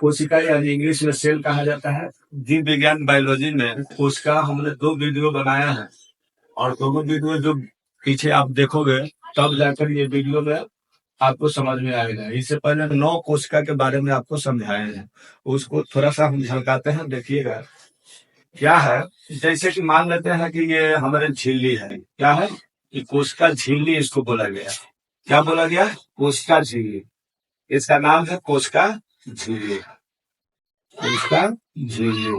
कोशिका यानी इंग्लिश में सेल कहा जाता है। जीव विज्ञान बायोलॉजी में कोशिका हमने 2 वीडियो बनाया है और दोनों वीडियो जो पीछे आप देखोगे तब जाकर ये वीडियो में आपको समझ में आएगा। इससे पहले 9 कोशिका के बारे में आपको समझाए हैं, उसको थोड़ा सा हम झलकाते हैं, देखिएगा क्या है। जैसे कि मान लेते हैं कि ये हमारे झिल्ली है, क्या है कि कोशिका झिल्ली इसको बोला गया। क्या बोला गया? कोशिका झिल्ली। इसका नाम है कोशिका झिल्ली। कोशिका झिल्ली,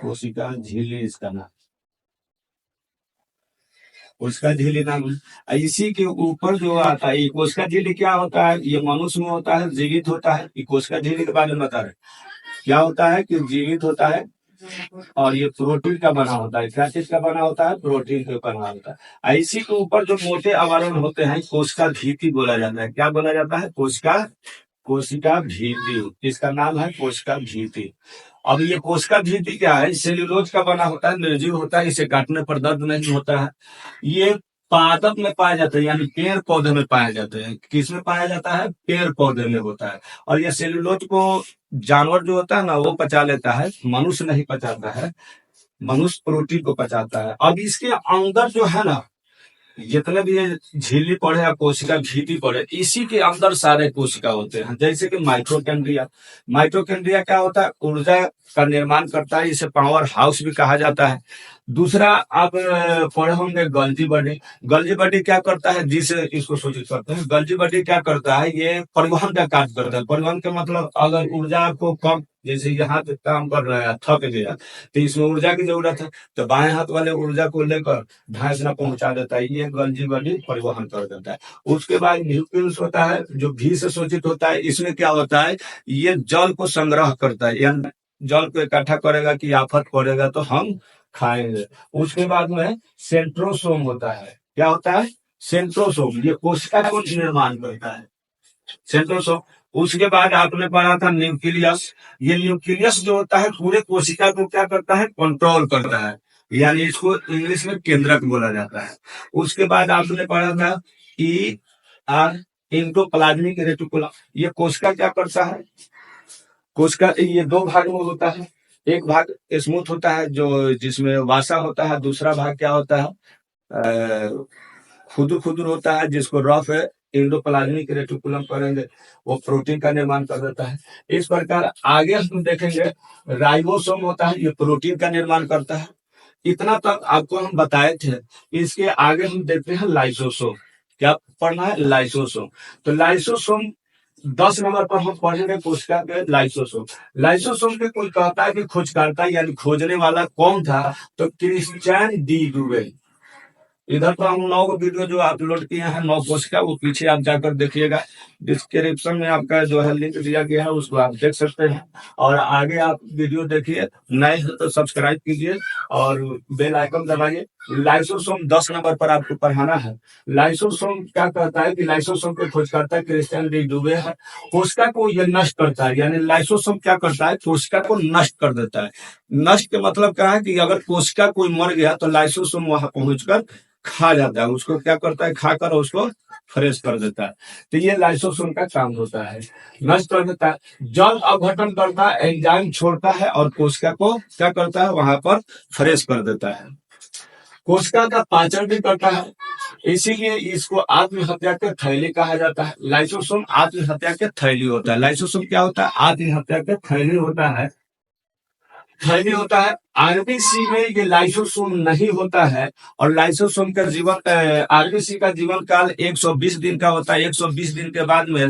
कोशिका झिल्ली इसका नाम, कोशिका झिल्ली नाम है। इसी के ऊपर जो आता है ये कोशिका झिल्ली क्या होता है, ये मनुष्य में होता है, जीवित होता है। ये कोशिका झिल्ली के बारे में बता रहे क्या होता है कि जीवित होता है और ये प्रोटीन का बना होता है। क्या चीज का बना होता है? प्रोटीन का बना होता है। इसी के ऊपर जो मोटे आवरण होते हैं कोशिका भित्ति बोला जाता है। क्या बोला जाता है? कोशिका भित्ति। इसका नाम है कोशिका भित्ति। अब ये कोशिका भित्ति क्या है? सेल्यूलोज का बना होता है, निर्जीव होता है, इसे काटने पर दर्द नहीं होता है। ये पादप में पाया जाता है, यानी पेड़ पौधे में पाया जाता है। किस में पाया जाता है? पेड़ पौधे में होता है। और यह सेल्यूलोज को जानवर जो होता है ना वो पचा लेता है, मनुष्य नहीं पचाता है। मनुष्य प्रोटीन को पचाता है। अब इसके अंदर जो है ना जितने भी ये झिल्ली पड़े या कोशिका भित्ति पड़े, इसी के अंदर सारे कोशिका होते हैं। जैसे कि माइटोकॉन्ड्रिया। माइटोकॉन्ड्रिया क्या होता है? ऊर्जा का निर्माण करता है, इसे पावर हाउस भी कहा जाता है। दूसरा आप पढ़े होंगे गल्जी बॉडी। गल्जी बॉडी क्या करता है? जिसे इसको सूचित करते हैं। गल्जी बॉडी क्या करता है? ये परिवहन का कार्य करता है। परिवहन का मतलब अगर ऊर्जा आपको कम, जैसे यहाँ पे काम कर रहा है, थक गया तो इसमें ऊर्जा की जरूरत है, तो बाएं हाथ वाले ऊर्जा को लेकर भैंस ना पहुंचा देता है। ये गल्जी बॉडी परिवहन कर देता है। उसके बाद न्यूक्लियस होता है जो भी से सूचित होता है। इसमें क्या होता है? ये जल को संग्रह करता है, यानी जल को इकट्ठा करेगा कि आफत पड़ेगा तो हम खाएंगे। उसके बाद में सेंट्रोसोम होता है। क्या होता है? सेंट्रोसोम। ये कोशिका को निर्माण करता है, सेंट्रोसोम। उसके बाद आपने पढ़ा था न्यूक्लियस। ये न्यूक्लियस जो होता है पूरे कोशिका को क्या करता है? कंट्रोल करता है, यानी इसको इंग्लिश में केंद्रक बोला जाता है। उसके बाद आपने पढ़ा था ई आर इंडोप्लाज्मिक रेटिकुलम। ये कोशिका क्या करता है? कोशिका ये 2 भाग में होता है। एक भाग स्मूथ होता है जो जिसमें वासा होता है, दूसरा भाग क्या होता है? खुदुर खुदुर होता है जिसको रफ है इंडोप्लाज्मिक रेटिकुलम करेंगे, वो प्रोटीन का निर्माण कर देता है। इस प्रकार आगे हम देखेंगे राइबोसोम होता है, ये प्रोटीन का निर्माण करता है। इतना तक आपको हम बताए थे। इसके आगे हम देखते हैं लाइसोसोम। क्या पढ़ना है? लाइसोसोम। तो लाइसोसोम 10 नंबर पर हम पढ़ेंगे कोशिका के लाइसोसोम। लाइसोसोम के कोई कहता है कि खोजकर्ता यानी खोजने वाला कौन था, तो क्रिश्चियन डी डुवे। इधर तो हम 9 वीडियो जो अपलोड किए हैं 9 कोशिका, वो पीछे आप जाकर देखिएगा। डिस्क्रिप्शन में आपका जो है लिंक दिया गया है, उसको आप देख सकते हैं। और आगे आप वीडियो देखिए, नए हैं तो सब्सक्राइब कीजिए और बेल आइकन दबाइए। लाइसोसोम 10 नंबर पर आपको पढ़ाना है। लाइसोसोम क्या कहता है कि लाइसोसोम के खोजकर्ता क्रिश्चियन डी डुवे है। कोशिका को ये नष्ट करता है, यानी लाइसोसोम क्या करता है? कोशिका को नष्ट कर देता है। नष्ट के मतलब क्या है कि अगर कोशिका कोई मर गया तो लाइसोसोम वहां पहुंचकर खा जाता है, उसको क्या करता है? खाकर उसको फ्रेश कर देता है। तो ये लाइसोसोम का काम होता है, नष्ट कर देता है, जल अपघटन करता है, एंजाइम छोड़ता है और कोशिका को क्या करता है? वहां पर फ्रेश कर देता है। कोशिका का पाचन भी करता है, इसीलिए इसको आत्महत्या के थैली कहा जाता है। लाइसोसोम आत्महत्या के थैली होता है। लाइसोसोम क्या होता है? आत्महत्या के थैली होता है, थैली होता है। आरबीसी में ये लाइसोसोम नहीं होता है और लाइसोसोम का जीवन आरबीसी का जीवन काल 120 दिन का होता है। 120 दिन के बाद में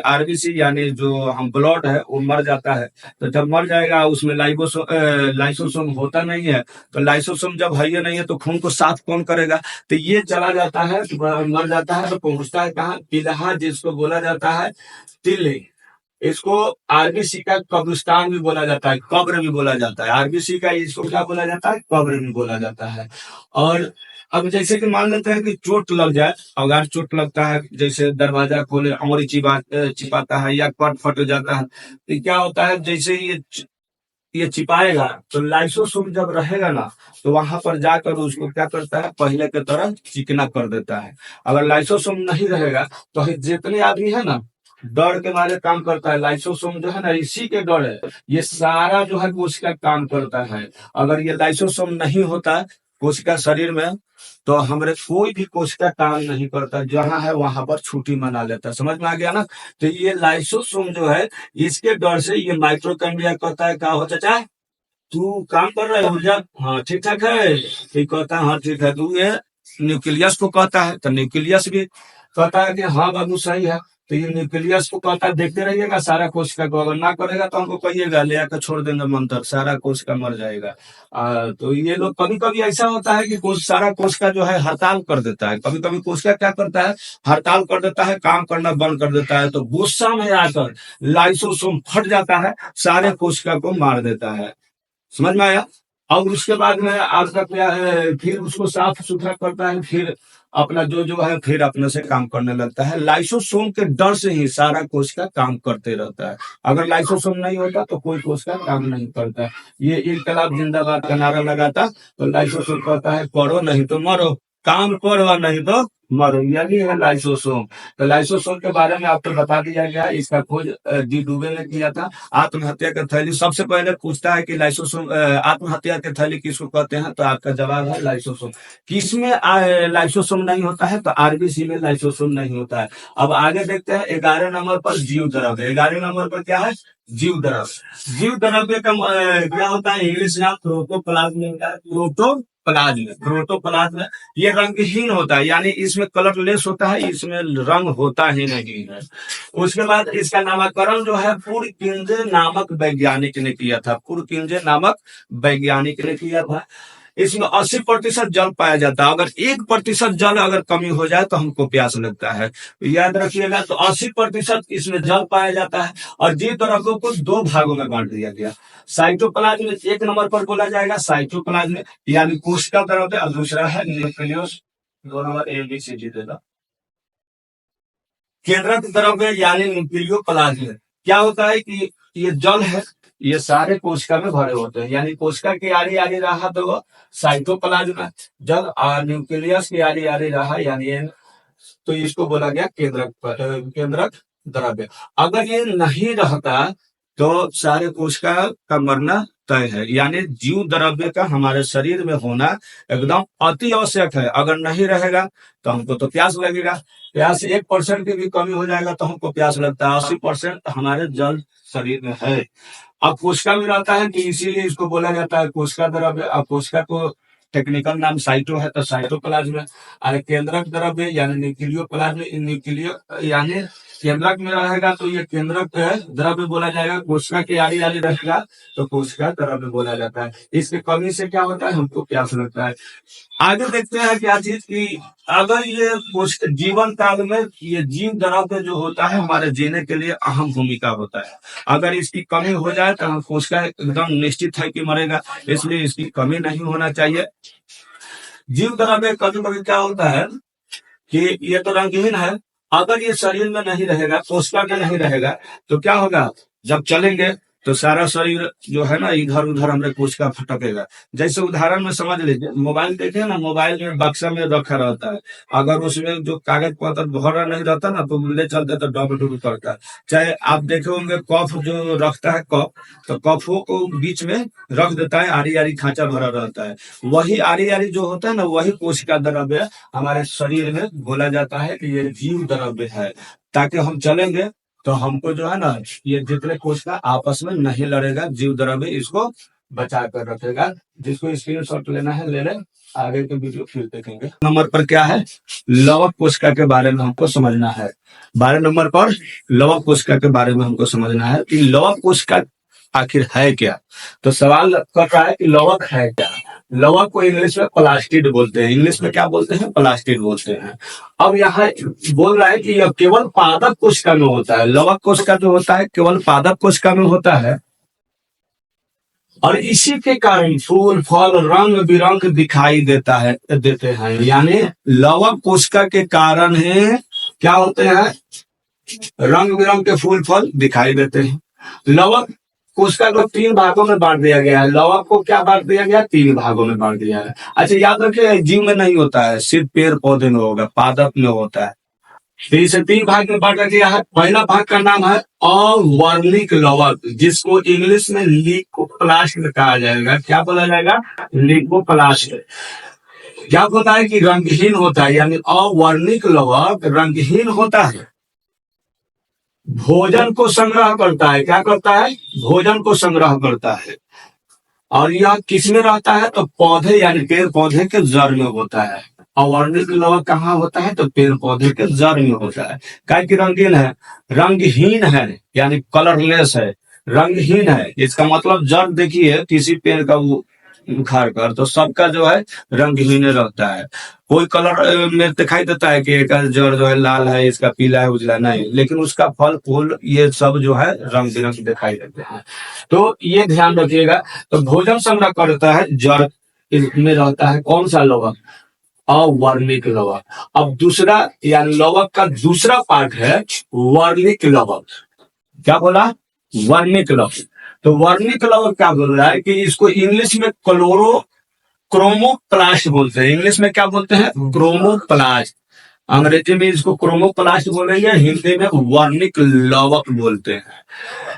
आरबीसी यानी जो हम ब्लड है वो मर जाता है। तो जब मर जाएगा उसमें लाइसोसोम होता नहीं है। तो लाइसोसोम जब है नहीं है तो खून को साफ कौन करेगा? तो ये चला जाता है, मर जाता है तो पहुंचता है कहाँ? पिलहा, जिसको बोला जाता है तिल्ली। इसको आरबीसी का कब्रिस्तान भी बोला जाता है, कब्र भी बोला जाता है। आरबीसी का इसको क्या बोला जाता है? कब्र भी बोला जाता है। और अब जैसे कि मान लेते हैं कि चोट लग जाए, अगर चोट लगता है, जैसे दरवाजा खोले अंगुरी चिपाता है या कट फट जाता है, तो क्या होता है? जैसे ये चिपाएगा तो लाइसोसोम जब रहेगा ना तो वहां पर जाकर उसको क्या करता है? पहले की तरह चिकना कर देता है। अगर लाइसोसोम नहीं रहेगा तो जितने आदमी है ना डर के मारे काम करता है। लाइसोसोम जो है ना, इसी के डर है ये सारा जो है कोशिका काम करता है। अगर ये लाइसोसोम नहीं होता कोशिका शरीर में, तो हमारे कोई भी कोशिका काम नहीं करता, जहां है वहां पर छुट्टी मना लेता है। समझ में आ गया ना? तो ये लाइसोसोम जो है, इसके डर से ये माइटोकॉन्ड्रिया कहता है, क्या हो चाचा, तू काम कर रहे हो ऊर्जा, हाँ ठीक ठाक है, ठीक कहता है, हाँ ठीक है। तू ये न्यूक्लियस को कहता है, तो न्यूक्लियस भी कहता है कि हाँ बाबू सही है। तो ये न्यूक्लियस को कहता है देखते रहिएगा सारा कोशिका को, अगर ना करेगा तो हमको कहिएगा, ले आकर छोड़ देंगे मंत्र, सारा कोशिका मर जाएगा। तो ये लोग कभी कभी ऐसा होता है कि सारा कोशिका जो है हड़ताल कर देता है। कभी कभी कोशिका क्या करता है, हड़ताल कर देता है, काम करना बंद कर देता है। तो गुस्सा में आकर लाइसोसोम फट जाता है, सारे कोशिका को मार देता है। समझ में आया? और उसके बाद में आपका क्या है, फिर उसको साफ सुथरा करता है, फिर अपना जो जो है फिर अपने से काम करने लगता है। लाइसोसोम के डर से ही सारा कोशिका काम करते रहता है। अगर लाइसोसोम नहीं होता तो कोई कोशिका काम नहीं करता। ये इनकलाब जिंदाबाद का नारा लगाता, तो लाइसोसोम कहता है करो नहीं तो मरो, काम करो नहीं तो मरो, यही है लाइसोसोम। तो लाइसोसोम के बारे में आपको बता दिया गया। इसका खोज डी डुबे ने किया था। आत्महत्या की थैली सबसे पहले पूछता है कि लाइसोसोम, आत्महत्या की थैली किसको कहते हैं, तो आपका जवाब है लाइसोसोम। किसमें लाइसोसोम नहीं होता है, तो आरबीसी में लाइसोसोम नहीं होता है। अब आगे देखते हैं 11 नंबर पर जीव द्रव्य। 11 नंबर पर क्या है, जीव द्रव्य। जीव द्रव्य का क्या होता है, इंग्लिश में प्रोटोप्लाज्म, प्रोटोप्लाज्म ये रंगहीन होता है, यानी इसमें कलरलेस होता है, इसमें रंग होता ही नहीं है। उसके बाद इसका नामकरण जो है पुरकिंजे नामक वैज्ञानिक ने किया था। पुरकिंजे नामक वैज्ञानिक ने किया था। इसमें 80% जल पाया जाता है। अगर 1% जल अगर कमी हो जाए तो हमको प्यास लगता है, याद रखिएगा। तो 80% इसमें जल पाया जाता है। और जीव द्रव्यों को दो भागों में बांट दिया गया। साइटोप्लाज्म 1 नंबर पर बोला जाएगा, साइटोप्लाज्म यानी कोशिका द्रव्य, और दूसरा है nucleus. 2 number A B C D देना। केंद्रक द्रव्य यानी न्यूक्लियोप्लाज्म क्या होता है कि ये जल है, ये सारे कोशिका में भरे होते हैं, यानी कोशिका की आरी आरी रहा तो साइटोप्लाज्म जल, और न्यूक्लियस की आरी आरी रहा यानी तो इसको बोला गया केंद्रक, केंद्रक द्रव्य। अगर ये नहीं रहता तो सारे कोशिका का मरना तय है। यानी जीव द्रव्य का हमारे शरीर में होना एकदम अति आवश्यक है। अगर नहीं रहेगा तो हमको तो प्यास लगेगा। प्यास 1% की भी कमी हो जाएगा तो हमको प्यास लगता है। 80% हमारे जल शरीर में है। अब कोशिका में रहता है कि इसीलिए इसको बोला जाता है कोशिका द्रव्य। अब कोशिका को टेक्निकल नाम साइटो है, तो साइटोप्लाज्म। और केंद्रक द्रव्य यानी न्यूक्लियोप्लाज्म, न्यूक्लियो यानी केंद्रक में रहेगा तो ये केंद्रक द्रव्य बोला जाएगा। कोशिका की आड़ी आड़ी रहेगा तो कोशिका द्रव्य बोला जाता है। इसकी कमी से क्या होता है, हमको प्यास लगता है। आगे देखते हैं क्या चीज की, अगर ये जीवन काल में ये जीव द्रव्य जो होता है हमारे जीने के लिए अहम भूमिका होता है। अगर इसकी कमी हो जाए तो कोशिका एकदम निश्चित है कि मरेगा, इसलिए इसकी कमी नहीं होना चाहिए। जीव द्रव्य कभी कभी क्या होता है कि ये तो रंगहीन है, अगर ये शरीर में नहीं रहेगा, कोशिका में नहीं रहेगा, तो क्या होगा, जब चलेंगे तो सारा शरीर जो है ना इधर उधर हमारे कोशिका फटकेगा। जैसे उदाहरण में समझ लीजिए, मोबाइल देखे ना, मोबाइल में बक्सा में रखा रहता है, अगर उसमें जो कागज पत्र भरा नहीं रहता ना तो ले चलते तो डब डुब करता है। चाहे आप देखे होंगे कफ जो रखता है कप, तो कफों को बीच में रख देता है, आरी आरी खांचा भरा रहता है। वही आरी आरी जो होता है ना, वही कोशिका द्रव्य हमारे शरीर में बोला जाता है कि ये जीव द्रव्य है। ताकि हम चलेंगे तो हमको जो है ना ये जितने कोशिका आपस में नहीं लड़ेगा, जीव द्रव्य इसको बचा कर रखेगा। जिसको स्क्रीनशॉट लेना है ले ले, आगे के वीडियो फिर देखेंगे। नंबर पर क्या है, लवक कोशिका के बारे में हमको समझना है। 12 नंबर पर लवक कोशिका के बारे में हमको समझना है कि लवक कोशिका आखिर है क्या। तो सवाल कर रहा है कि लवक है क्या। लवक को इंग्लिश में प्लास्टिड बोलते हैं। इंग्लिश में क्या बोलते हैं, प्लास्टिड बोलते हैं। अब यहाँ बोल रहा है कि यह केवल पादप कोशिका में होता है। लवक कोशिका जो होता है केवल पादप कोशिका में होता है, और इसी के कारण फूल फल रंग बिरंग दिखाई देते हैं। यानी लवक कोशिका के कारण है क्या होते हैं, रंग बिरंग के फूल फल दिखाई देते हैं। लवक कोशिका को 3 भागों में बांट दिया गया है। लवक को क्या बांट दिया गया, 3 भागों में बांट दिया है। अच्छा याद रखिए, जीव में नहीं होता है, सिर्फ पेड़ पौधे में होगा, पादप में होता है। तो इसे तीन भाग में बांटा गया है। पहला भाग का नाम है अवर्णिक लवक, जिसको इंग्लिश में लिकोप्लास्ट कहा जाएगा। क्या बोला जाएगा? लिकोप्लास्ट। क्या होता है कि रंगहीन होता है, यानी अवर्णिक लवक रंगहीन होता है, भोजन को संग्रह करता है। क्या करता है? भोजन को संग्रह करता है। और यह किसमें रहता है? तो पौधे यानी पेड़ पौधे के जड़ में होता है। अवर्णिक लवक कहाँ होता है? तो पेड़ पौधे के जड़ में होता है। काय की रंगीन है, रंगहीन है, यानी कलरलेस है, रंगहीन है। इसका मतलब जड़ देखिए किसी पेड़ का वो उखाड़ कर, तो सबका जो है रंगहीन रहता है। कोई कलर में दिखाई देता है कि एक जड़ जो है लाल है, इसका पीला है, उजला नहीं, लेकिन उसका फल फूल ये सब जो है रंग बिरंग दिखाई देते हैं। तो ये ध्यान रखिएगा। तो भोजन संग्रह करता है, जड़ इसमें रहता है कौन सा लवक? अवर्णिक लवक। अब दूसरा यानी लवक का दूसरा पार्ट है वर्णिक लवक। क्या बोला? वर्णिक लवक। तो वर्णिक लवक क्या बोल रहा है कि इसको इंग्लिश में क्रोमोप्लास्ट बोलते हैं। इंग्लिश में क्या बोलते हैं? क्रोमोप्लास्ट। अंग्रेजी में इसको क्रोमोप्लास्ट बोलेंगे, हिंदी में वर्णिक लवक बोलते हैं।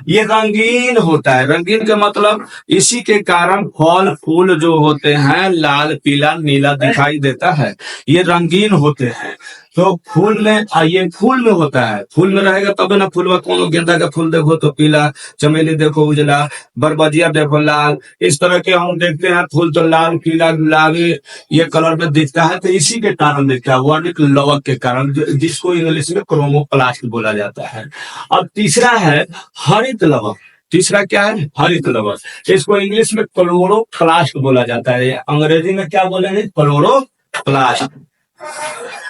ये रंगीन होता है। रंगीन का मतलब इसी के कारण फल फूल जो होते हैं लाल पीला नीला दिखाई देता है, ये रंगीन होते हैं। तो फूल में ये फूल में होता है, फूल में रहेगा तब ना फूल। कौन गेंदा का फूल देखो तो पीला, चमेली देखो उजला, बरबजिया देखो लाल, इस तरह के हम देखते हैं फूल तो लाल पीला गुलाबी ये कलर में दिखता है। तो इसी के कारण दिखता है, वर्णिक लवक के कारण, जिसको इंग्लिश में क्रोमोप्लास्ट बोला जाता है। अब तीसरा है हरित लवक। तीसरा क्या है? हरित लवक। इसको इंग्लिश में क्लोरोप्लास्ट बोला जाता है, अंग्रेजी में क्या बोलेंगे? क्लोरोप्लास्ट।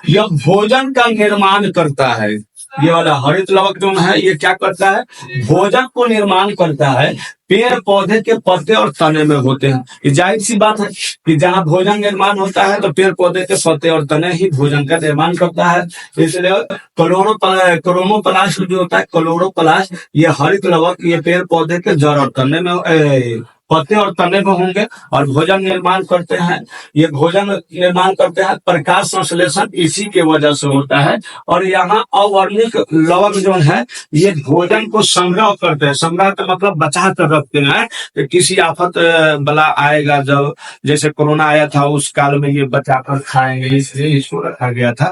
यह भोजन का निर्माण करता है। ये वाला हरित लवक जो है ये क्या करता है? भोजन को निर्माण करता है। पेड़ पौधे के पत्ते और तने में होते हैं। ये जाहिर सी बात है कि जहाँ भोजन निर्माण होता है तो पेड़ पौधे के पत्ते और तने ही भोजन का निर्माण करता है। इसलिए क्रोमोप्लास्ट जो होता है, क्लोरोप्लास्ट, ये हरित लवक ये पेड़ पौधे के जड़ और तने में पत्ते और तने में होंगे और भोजन निर्माण करते हैं। ये भोजन निर्माण करते हैं, प्रकाश संश्लेषण इसी के वजह से होता है। और यहाँ अवर्णिक लवक जो है ये भोजन को संग्रह करते हैं। संग्रह का मतलब बचा कर रखते हैं कि किसी आफत बला आएगा, जब जैसे कोरोना आया था उस काल में ये बचा कर खाएंगे, इसलिए इसको रखा गया था।